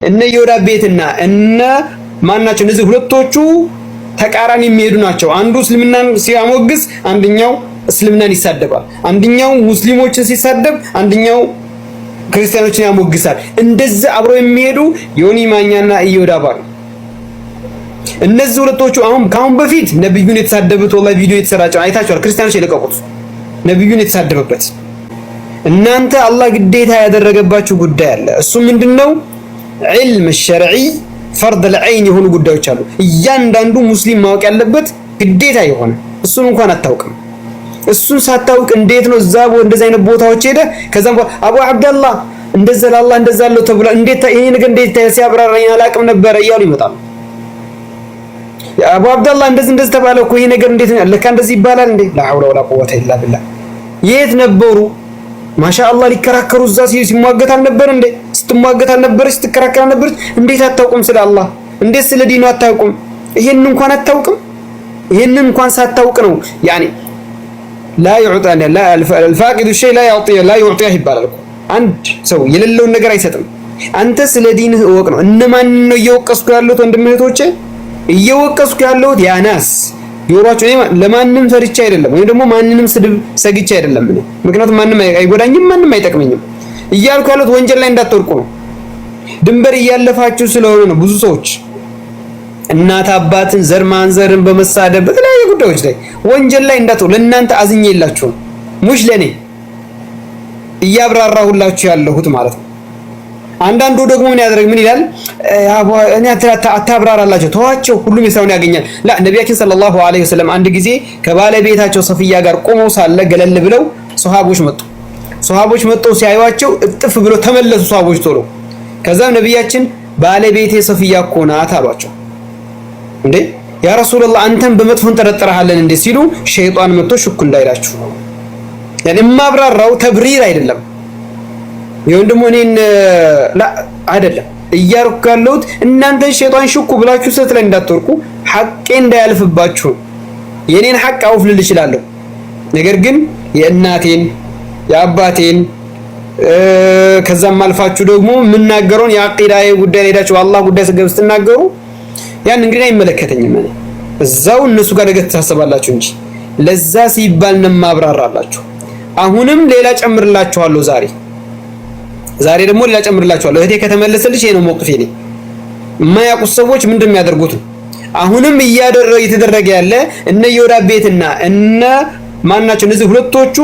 እነ ይሁዳ ቤትና እነ ማናቸው እነዚህ ሁለቶቹ ተቃራኒ የሚሄዱ ናቸው። አንዱ እስልምናን ሲያሞግስ አንደኛው እስልምናን ይሳደባል። አንደኛው ሙስሊሞችን ሲሳደብ አንደኛው ክርስቲያኖችን ያሞግሳል። እንደዚህ አብረው የሚሄዱ ዮኒ ማኛና ይሁዳ ባሉ እነዚህ ሁለቶቹ ካሁን በፊት ነብዩን የተሳደቡት ወላሂ ቪዲዮ የተሰራጨው አይታችኋል። ክርስቲያኖች የለቀቁት ነብዩን የተሳደበበት። እናንተ አላህ ግዴታ ያደረገባችሁ ጉዳይ አለ። እሱ ምንድነው? ዒልም ሸርዒ ፈርድ العين የሆኑ ጉዳዮች አሉ። እያንዳንዱ ሙስሊም ማወቅ ያለበት ግዴታ የሆነ እሱን እንኳን አታውቅም። እሱን ሳታውቅ እንዴት ነው እዛው እንደዚህ አይነት ቦታዎች ሄደ ከዛም አቡ አብደላህ እንደዛ ለአላህ እንደዛ አለው ተብሎ እንዴት ይሄ ነገር እንዴት ሲያብራራኝ አላውቅም ነበር እያሉ ይመጣሉ። አቡ አብደላህ እንደዚህ ተባለ እኮ ይሄ ነገር እንዴት ነው ለካ እንደዚህ ይባላል እንዴ? ላ ሐውለ ወላ ቁወተ ኢላ ቢላህ። የት ነበሩ? ማሻአላህ ሊከራከሩ እዛ ሲሟገት አልነበር እንዴ? ስትሟገት አልነበረች? ስትከራከር አልነበረች? እንዴት አታውቁም ስለ አላህ? እንዴት ስለ ዲኑ አታውቁም? ይሄን እንኳን አታውቅም? ይሄን እንኳን ሳታውቅ ነው ያኒ لا يعطي لا الفاقد الشيء لا يعطيه ይባላል እኮ። አንድ ሰው የሌለውን ነገር አይሰጥም። አንተ ስለ ዲንህ እወቅ ነው። እነማን ነው እየወቀስኩ ያለሁት? ወንድም እህቶቼ እየወቀስኩ ያለሁት ያናስ ጆሮአችሁ ለማንም ፈርቻ አይደለም፣ ወይ ደግሞ ማንንም ስድብ ሰግቻ አይደለም። ምክንያቱም ማንንም አይጎዳኝም፣ ማንንም አይጠቅመኝም። እያልኩ ያለሁት ወንጀል ላይ እንዳትወርቁ ነው። ድንበር እያለፋችሁ ስለሆነ ነው። ብዙ ሰዎች እናት አባትን ዘር ማንዘርን በመሳደብ በተለያዩ ጉዳዮች ላይ ወንጀል ላይ እንዳትወርቁ። ለእናንተ አዝኜላችሁ ሙሽ ለኔ እያብራራሁላችሁ ያለሁት ማለት ነው። አንዳንዱ ደግሞ ምን ይላል? እኔ አታብራራላችሁ ተዋቸው፣ ሁሉም የሰውን ያገኛል። ላ ነብያችን ሰለላሁ ዐለይሂ ወሰለም አንድ ጊዜ ከባለቤታቸው ሰፊያ ጋር ቆመው ሳለ ገለል ብለው ሱሐቦች መጥተው ሲያዩዋቸው እጥፍ ብለው ተመለሱ ሱሐቦች ቶሎ። ከዛም ነብያችን ባለቤቴ ሰፊያ እኮ ናት አሏቸው። እንዴ ያ ረሱላህ አንተን በመጥፎን ተረጥረሃለን እንዴ ሲሉ ሸይጣን መጥቶ ሽኩ እንዳይላችሁ ነው። ያኔ ማብራራው ተብሪር አይደለም። ይሁን ደግሞ እኔን አይደለም እያልኩ ያለሁት እናንተን ሸይጣን ሽኩ ብላችሁ ስህተት ላይ እንዳትወርቁ፣ ሐቄ እንዳያልፍባችሁ። የኔን ሐቅ አውፍልል እችላለሁ፣ ነገር ግን የእናቴን የአባቴን ከዛም አልፋችሁ ደግሞ የምናገረውን የአቂዳዬ ጉዳይ ሄዳችሁ አላህ ጉዳይ ስትናገሩ ያን እንግዲህ አይመለከተኝም። እኔ እዛው እነሱ ጋር ነገር ተሳሰባላችሁ እንጂ ለዛ ሲባል ነው ማብራራላችሁ። አሁንም ሌላ ጨምርላችኋለሁ። ዛሬ ደግሞ ሌላ ጨምርላችኋለሁ። እህቴ ከተመለሰልሽ ይሄ ነው ሞቅፌ ነኝ። የማያውቁት ሰዎች ምንድን የሚያደርጉት አሁንም እየተደረገ ያለ እነ ይሁዳ ቤትና እነ ማናቸው እነዚህ ሁለቶቹ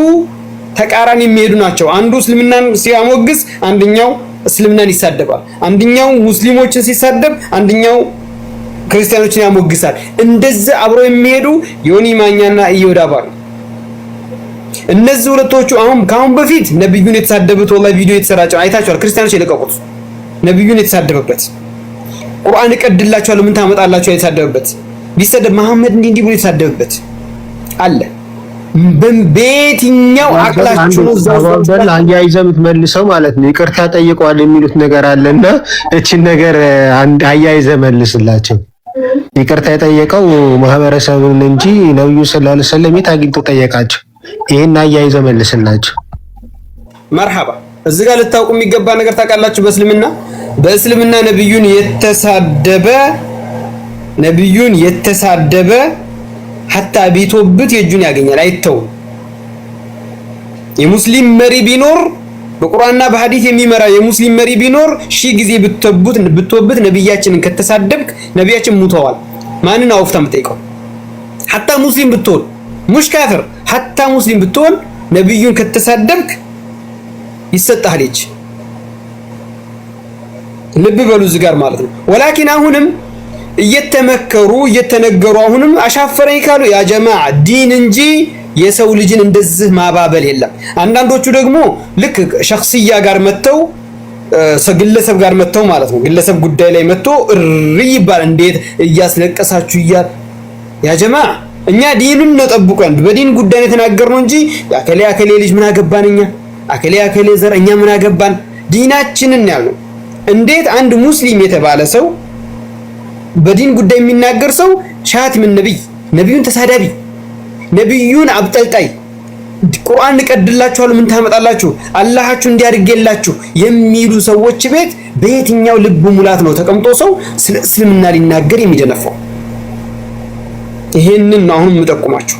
ተቃራኒ የሚሄዱ ናቸው። አንዱ እስልምናን ሲያሞግስ አንደኛው እስልምናን ይሳደባል። አንደኛው ሙስሊሞችን ሲሳደብ አንደኛው ክርስቲያኖችን ያሞግሳል። እንደዚህ አብረው የሚሄዱ ዮኒ ማኛና ይሁዳ ባሉ እነዚህ ሁለቶቹ ካሁን በፊት ነብዩን የተሳደቡት ወላሂ ቪዲዮ የተሰራጨው አይታችኋል። ክርስቲያኖች የለቀቁት ነብዩን የተሳደበበት ቁርአን እቀድላችኋለሁ ምን ታመጣላችሁ የተሳደበበት ቢሰደብ መሐመድ እንዲህ ብሎ የተሳደበበት አለ። በየትኛው አቅላችሁ ነው ዛውዛው አያይዘህ የምትመልሰው ማለት ነው? ይቅርታ ጠይቀዋል የሚሉት ነገር አለና እቺን ነገር አያይዘህ መልስላቸው። ይቅርታ የጠየቀው ማህበረሰቡን እንጂ ነብዩ ሰለላሁ ዐለይሂ ወሰለም የት አግኝቶ ጠየቃቸው? ይሄን አያይዘህ መልስላቸው። መርሐባ። እዚህ ጋር ልታውቁ የሚገባ ነገር ታውቃላችሁ። በእስልምና ነብዩን የተሳደበ ሐታ ቢቶብት የእጁን ያገኛል፣ አይተውም። የሙስሊም መሪ ቢኖር በቁርአንና በሐዲስ የሚመራ የሙስሊም መሪ ቢኖር ሺህ ጊዜ ብትወብት ነብያችንን ከተሳደብክ ነብያችን ሙተዋል። ማንን አውፍታ የምትጠይቀው? ሐታ ሙስሊም ብትሆን ሙሽ ካፍር ሐታ ሙስሊም ብትሆን ነብዩን ከተሳደብክ ይሰጣል እጅ። ልብ በሉ እዚህ ጋር ማለት ነው። ወላኪን አሁንም እየተመከሩ እየተነገሩ አሁንም አሻፈረኝ ካሉ ያ ጀማዓ ዲን እንጂ የሰው ልጅን እንደዚህ ማባበል የለም። አንዳንዶቹ ደግሞ ልክ ሸخصያ ጋር መተው ግለሰብ ጋር መተው ማለት ነው ግለሰብ ጉዳይ ላይ መተው እሪ ይባል እንዴት እያስለቀሳችሁ ያ ጀማዓ እኛ ዲኑን ነው ጠብቀን በዲን ጉዳይ ነው የተናገርነው እንጂ አከሌ ልጅ ምን አገባንኛ አከሌ ዘር እኛ ምን አገባን ዲናችንን ያለው። እንዴት አንድ ሙስሊም የተባለ ሰው በዲን ጉዳይ የሚናገር ሰው ሻቲም ነብዩን ተሳዳቢ ነብዩን አብጠልጣይ ቁርአን ቀድላችኋል ምን ታመጣላችሁ አላህችሁ እንዲያርገላችሁ የሚሉ ሰዎች ቤት በየትኛው ልብ ሙላት ነው ተቀምጦ ሰው ስለ እስልምና ሊናገር የሚደነፋው? ይሄንን ነው አሁን የምጠቁማችሁ።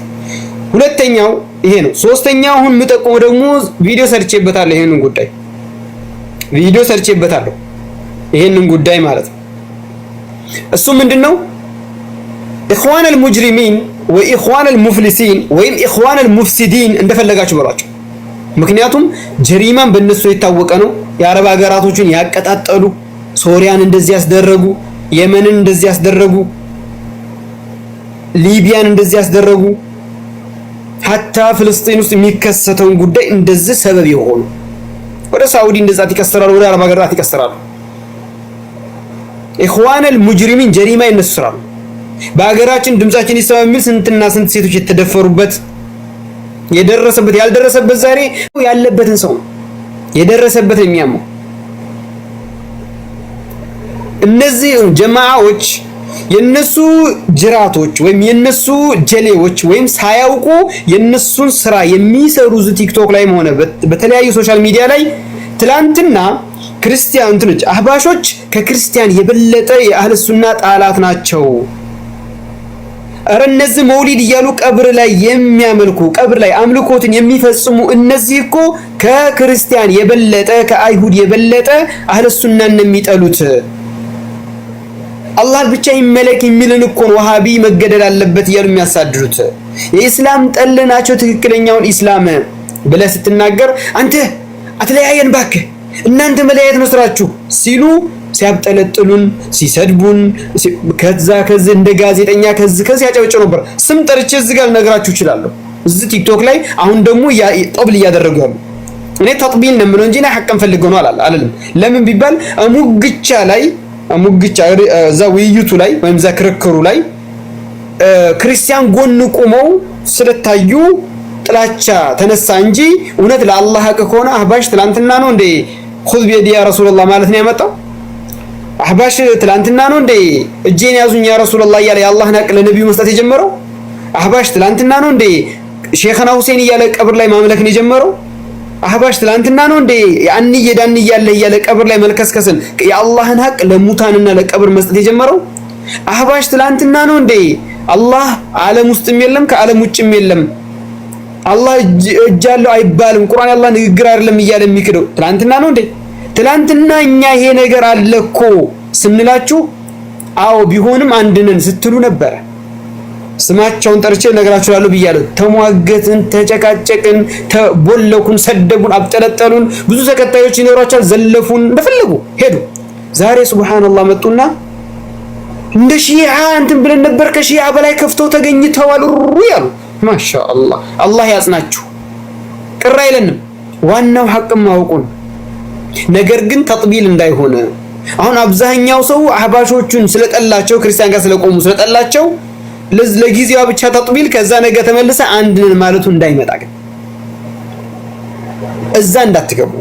ሁለተኛው ይሄ ነው። ሶስተኛው አሁን የምጠቁመው ደግሞ ቪዲዮ ሰርቼበታለሁ። ይሄንን ጉዳይ ማለት ነው። እሱ ምንድነው? ኢኽዋን አልሙጅሪሚን ወኢኽዋን አልሙፍሊሲን ወይም ኢኽዋን አልሙፍሲዲን እንደፈለጋችሁ በሏቸው። ምክንያቱም ጀሪማን በእነሱ የታወቀ ነው። የአረብ ሀገራቶችን ያቀጣጠሉ፣ ሶሪያን እንደዚህ ያስደረጉ፣ የመንን እንደዚህ ያስደረጉ፣ ሊቢያን እንደዚህ ያስደረጉ፣ ሀታ ፍልስጤን ውስጥ የሚከሰተውን ጉዳይ እንደዚህ ሰበብ የሆኑ ወደ ሳውዲ እንደዛት ይከሰራሉ፣ ወደ አረብ ሀገራት ይከሰራሉ። ኢኽዋን አልሙጅሪሚን ጀሪማ የነሱ ስራ ነው። በሀገራችን ድምጻችን ይሰማ የሚል ስንትና ስንት ሴቶች የተደፈሩበት የደረሰበት ያልደረሰበት ዛሬ ያለበትን ሰው የደረሰበት የሚያመው እነዚህ ጀማዓዎች የነሱ ጅራቶች ወይም የነሱ ጀሌዎች ወይም ሳያውቁ የነሱን ስራ የሚሰሩ ቲክቶክ ላይም ሆነ በተለያዩ ሶሻል ሚዲያ ላይ ትላንትና ክርስቲያን እንትኖች አህባሾች ከክርስቲያን የበለጠ የአህለ ሱና ጣላት ናቸው። አረ እነዚህ መውሊድ እያሉ ቀብር ላይ የሚያመልኩ ቀብር ላይ አምልኮትን የሚፈጽሙ እነዚህ እኮ ከክርስቲያን የበለጠ ከአይሁድ የበለጠ አህለ ሱናን የሚጠሉት። አላህ ብቻ ይመለክ የሚልን እኮ ወሃቢ መገደል አለበት እያሉ የሚያሳድዱት የኢስላም ጠል ናቸው። ትክክለኛውን ኢስላም ብለህ ስትናገር አንተ አትለያየን ባክህ እናንተ መለያየት ነው ስራችሁ ሲሉ ሲያብጠለጥሉን ሲሰድቡን ከዛ እንደ ጋዜጠኛ ከዚህ ያጨበጨው ነበር። ስም ጠርቼ እዚህ ጋር ልነግራችሁ እችላለሁ እዚህ ቲክቶክ ላይ። አሁን ደግሞ ጠብል እያደረጉ ያሉ እኔ ተጥቢል ነው የምለው እንጂ ሐቀን ፈልገው ነው አላለም። ለምን ቢባል ሙግቻ እዛ ውይይቱ ላይ ወይም እዛ ክርክሩ ላይ ክርስቲያን ጎን ቆመው ስለታዩ ጥላቻ ተነሳ እንጂ እውነት ለአላህ ሐቅ ከሆነ አህባሽ ትላንትና ነው እንደ ኹዝ ቢየዲ ያ ረሱላህ ማለት ነው ያመጣው? አህባሽ ትላንትና ነው እንደ እጄን ያዙኝ ያ ረሱላህ እያለ የአላህን ሐቅ ለነብዩ መስጠት የጀመረው? አህባሽ ትላንትና ነው እንደ ሼኽና ሁሴን እያለ ቀብር ላይ ማምለክ ነው የጀመረው? አህባሽ ትላንትና ነው እንደ አንዬ ዳን እያለ ቀብር ላይ መልከስከስን የአላህን ሐቅ ለሙታንና ለቀብር መስጠት የጀመረው? አህባሽ ትላንትና ነው እንደ አላህ ዓለም ውስጥም የለም ከዓለም ውጭም የለም አላህ እጅ አለው አይባልም ቁርአን ያላህ ንግግር አይደለም እያለ የሚክደው ትላንትና ነው እንዴ? ትላንትና እኛ ይሄ ነገር አለኮ ስንላችሁ አዎ ቢሆንም አንድነን ስትሉ ነበር። ስማቸውን ጠርቼ ነግራችኋለሁ ብያለሁ። ተሟገትን፣ ተጨቃጨቅን፣ ተቦለኩን፣ ሰደቡን፣ አብጠለጠሉን። ብዙ ተከታዮች ይኖራቸዋል፣ ዘለፉን፣ እንደፈለጉ ሄዱ። ዛሬ ሱብሃንአላህ መጡና እንደ ሺዓ እንትን ብለን ነበር ከሺዓ በላይ ከፍተው ተገኝተዋል ያሉ ማሻአላህ። አላህ ያጽናችሁ። ቅር አይለንም። ዋናው ሐቅ ማወቁን ነገር ግን ተጥቢል እንዳይሆነ። አሁን አብዛኛው ሰው አህባሾቹን ስለጠላቸው ክርስቲያን ጋር ስለቆሙ ስለጠላቸው ለጊዜዋ ብቻ ተጥቢል ከዛ ነገ ተመልሰ አንድነን ማለቱ እንዳይመጣ ግን እዛ እንዳትገቡ።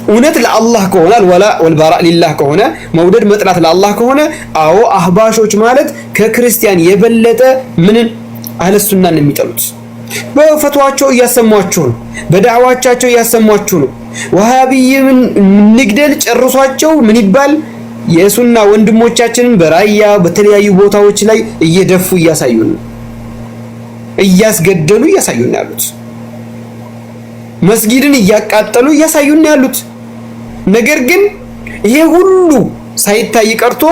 እውነት ለአላህ ከሆነ ወላ ወልባራ ሊላህ ከሆነ መውደድ መጥላት ለአላህ ከሆነ አዎ አህባሾች ማለት ከክርስቲያን የበለጠ ምንን አህለ ሱናን የሚጠሉት በፈትዋቸው እያሰሟችሁ ነው። በዳዕዋቻቸው እያሰሟችሁ ነው። ወሃቢይን ንግደል ጨርሷቸው ምን ይባል የሱና ወንድሞቻችንን በራያ በተለያዩ ቦታዎች ላይ እየደፉ እያሳዩን እያስገደሉ እያሳዩን ያሉት መስጊድን እያቃጠሉ እያሳዩን ያሉት። ነገር ግን ይሄ ሁሉ ሳይታይ ቀርቶ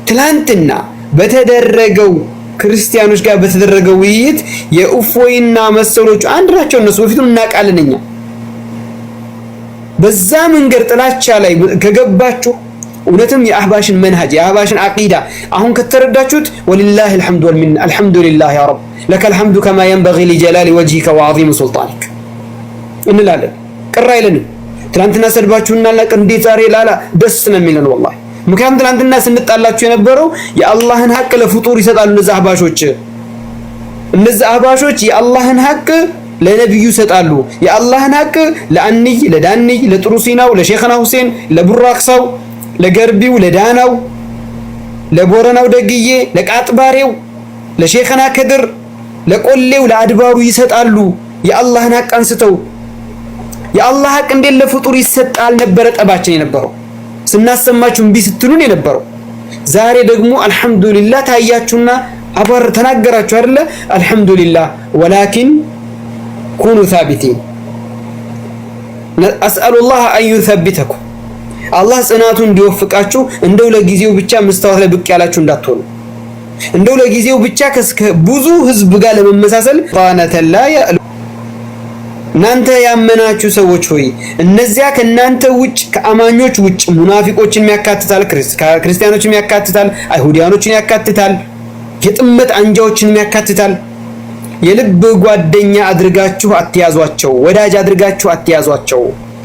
ትላንትና በተደረገው ክርስቲያኖች ጋር በተደረገው ውይይት የኡፎይና መሰሎቹ አንድ ናቸው። እነሱ በፊቱም እናውቃለን እኛ። በዛ መንገድ ጥላቻ ላይ ከገባችሁ እውነትም የአህባሽን መንሃጅ የአህባሽን አቂዳ አሁን ከተረዳችሁት ወሊላሂ አልሐምዱ ወልሚና አልሐምዱሊላህ ያ ረብ ለከል ሐምዱ ከማ ينبغي لجلال وجهك وعظيم سلطانك እንላለን። ቅር አይለንም። ትናንትና ሰድባችሁና ለቅ እንዴት ዛሬ ላላ ደስ ነው የሚለን ወላሂ። ምክንያቱም ትናንትና ስንጣላችሁ የነበረው የአላህን ሐቅ ለፍጡር ይሰጣሉ እነዚህ አህባሾች የአላህን ሐቅ ለነብዩ ይሰጣሉ። የአላህን ሐቅ ለአንይ ለዳንይ ለጥሩሲናው ለሼኽና ሁሴን ለቡራክሳው ለገርቢው ለዳናው ለቦረናው ደግዬ ለቃጥባሬው ለሼኽና ከድር ለቆሌው ለአድባሩ ይሰጣሉ። የአላህን ሐቅ አንስተው የአላህ ሐቅ እንዴት ለፍጡር ይሰጣል ነበረ ጠባችን የነበረው። ስናሰማችሁ እምቢ ስትሉን የነበረው። ዛሬ ደግሞ አልሐምዱሊላህ ታያችሁና አባር ተናገራችሁ አይደለ? አልሐምዱሊላህ ወላኪን ኩኑ ሳቢቲን አስአሉላህ አን ዩሰቢተኩም አላህ ጽናቱን እንዲወፍቃችሁ እንደው ለጊዜው ብቻ መስታወት ላይ ብቅ ያላችሁ እንዳትሆኑ። እንደው ለጊዜው ብቻ ብዙ ህዝብ ጋር ለመመሳሰል ጣነተላ ያሉ እናንተ ያመናችሁ ሰዎች ሆይ እነዚያ ከናንተ ውጭ ከአማኞች ውጭ ሙናፊቆችን ያካትታል፣ ክርስቲያኖችን ያካትታል፣ አይሁዲያኖችን ያካትታል፣ የጥመት አንጃዎችን ያካትታል። የልብ ጓደኛ አድርጋችሁ አትያዟቸው፣ ወዳጅ አድርጋችሁ አትያዟቸው።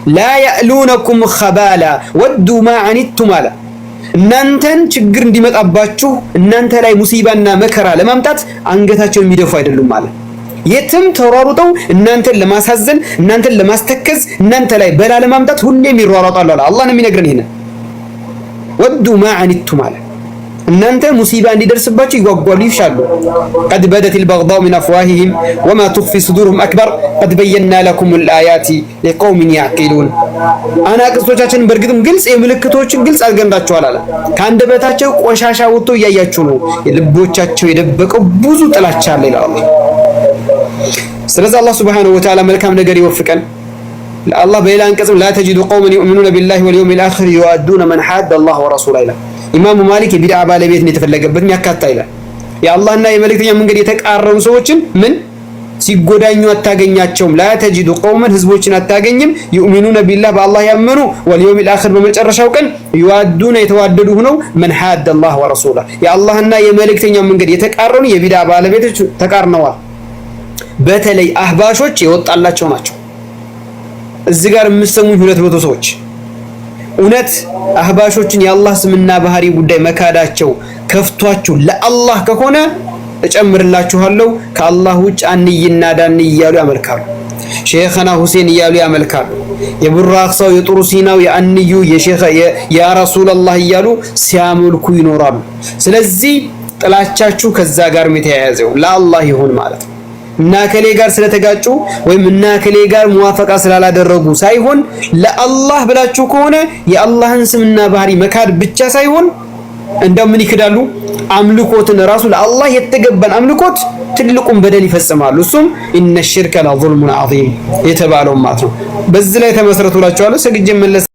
ላ ያእሉነኩም ኸባላ ወዱ ማ አኒቱም አለ። እናንተን ችግር እንዲመጣባችሁ እናንተ ላይ ሙሲባና መከራ ለማምጣት አንገታቸውን የሚደፉ አይደሉም ማለት የትም ተሯሩጠው እናንተን ለማሳዘን እናንተን ለማስተከዝ እናንተ ላይ በላ ለማምጣት ሁሌም ይሯሯጣሉ አለ። አላህ ነው የሚነግረን ይሄን። ወዱ ማ አኒቱም አለ። እናንተ ሙሲባ እንዲደርስባችሁ ይጓጓሉ ይሻሉ። قد بدت البغضاء من افواههم وما تخفي صدورهم اكبر قد بينا لكم الايات لقوم يعقلون አናቅስቶቻችን በእርግጥም ግልጽ የምልክቶችን ግልጽ አድርገንላችኋል አለ። ከአንደበታቸው ቆሻሻ ወጥቶ እያያችሁ ነው። የልቦቻቸው የደበቀው ብዙ ጥላቻ አለ ይላል አላህ። ስለዚህ አላህ ሱብሓነሁ ወተዓላ መልካም ነገር ይወፍቀን። አላህ በሌላ አንቀጽም لا تجد قوما يؤمنون بالله واليوم الاخر يوادون من حاد الله ورسوله ይላል። ኢማሙ ማሊክ የቢድዓ ባለቤት ነው የተፈለገበት የሚያካታ ይላል። የአላህና የመልእክተኛ መንገድ የተቃረኑ ሰዎችን ምን ሲጎዳኙ አታገኛቸውም። لا تجد قوما ህዝቦችን አታገኝም يؤمنون بالله በአላህ ያመኑ واليوم الاخر በመጨረሻው ቀን يوادون የተዋደዱ ሆነው من حاد الله ورسوله የአላህና የመልእክተኛ መንገድ የተቃረኑ የቢድዓ ባለቤቶች ተቃርነዋል። በተለይ አህባሾች የወጣላቸው ናቸው። እዚህ ጋር የምትሰሙኝ 200 ሰዎች እውነት አህባሾችን የአላህ ስምና ባህሪ ጉዳይ መካዳቸው ከፍቷችሁ ለአላህ ከሆነ እጨምርላችኋለሁ ከአላህ ውጭ አንይና ዳን እያሉ ያመልካሉ። ሼኽና ሁሴን እያሉ ያመልካሉ። የቡራክሳው የጥሩ ሲናው የአንዩ የሼኽ ያ ረሱላህ እያሉ ሲያመልኩ ይኖራሉ። ስለዚህ ጥላቻችሁ ከዛ ጋር የተያያዘው ለአላህ ይሁን ማለት ነው። እና ከሌ ጋር ስለተጋጩ ወይም እና ከሌ ጋር ሙዋፈቃ ስላላደረጉ ሳይሆን ለአላህ ብላችሁ ከሆነ የአላህን ስምና ባህሪ መካድ ብቻ ሳይሆን እንደው ምን ይክዳሉ? አምልኮትን ራሱ ለአላህ የተገባን አምልኮት ትልቁን በደል ይፈጽማሉ። እሱም ኢነ ሽርከ ለዙልሙን ዐዚም የተባለው ማለት ነው። በዚህ ላይ ተመስረቱላችኋለሁ። ሰግጄ መለስ